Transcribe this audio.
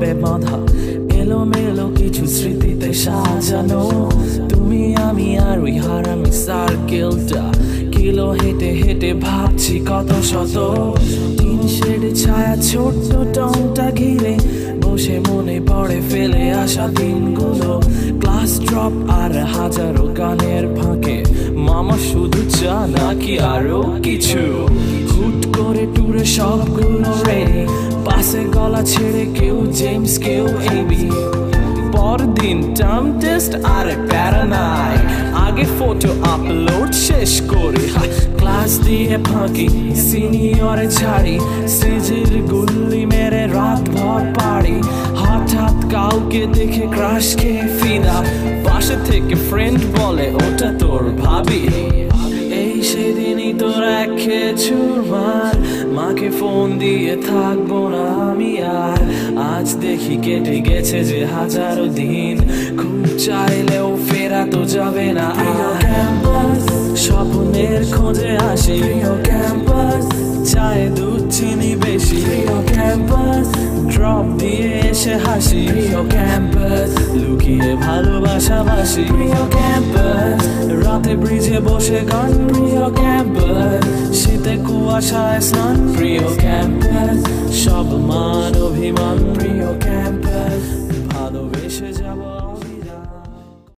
গল্পে বাঁধা এলোমেলো কিছু স্মৃতিতে সাজানো। তুমি আমি আর ওই হারামি সার্কেলটা, কিলো হেঁটে হেঁটে ভাবছি কত শত। তিন শেডে ছায়া ছোট্ট টংটা ঘিরে বসে মনে পড়ে ফেলে আসা দিনগুলো। ক্লাস ড্রপ আর হাজারো গানের ফাঁকে মামা শুধু চা নাকি আরো কিছু। হুট করে টুরে সবগুলো রেডি, পাশে গলা ছেড়ে কেউ জেমস কেউ এবি। পরদিন টার্ম টেস্ট আর প্যারা নাই, আগে ফটো আপলোড শেষ করি। ক্লাস দিয়ে ফাঁকি সিনিয়রে ছাড়ি, সিজির গুল্লি মেরে রাত ভর পাড়ি। হঠাৎ কাউকে দেখে ক্রাশ খেয়ে ফিদা, পাশে থেকে ফ্রেন্ড বলে ওটা তোর ভাবি। এই সেদিনই তোর এক চুরমার, মাকে ফোন দিয়ে থাকবো না আমি আর। আজ দেখি কেটে গেছে যে হাজারো দিন, খুব চাইলেও ফেরা তো যাবে না। ক্যাম্পাস স্বপ্নের খোঁজে আসি, ক্যাম্পাস চায়ে দুধ চিনি বেশি। ক্যাম্পাস ড্রপ দিয়ে এসে হাসি, ক্যাম্পাস লুকিয়ে ভালোবাসাবাসি। ক্যাম্পাস রাতে ব্রিজে বসে গান, প্রিয় ক্যাম্পাস শীতে কুয়াশায় স্নান। প্রিয় ক্যাম্পাস সব মান অভিমান, প্রিয় ক্যাম্পাস।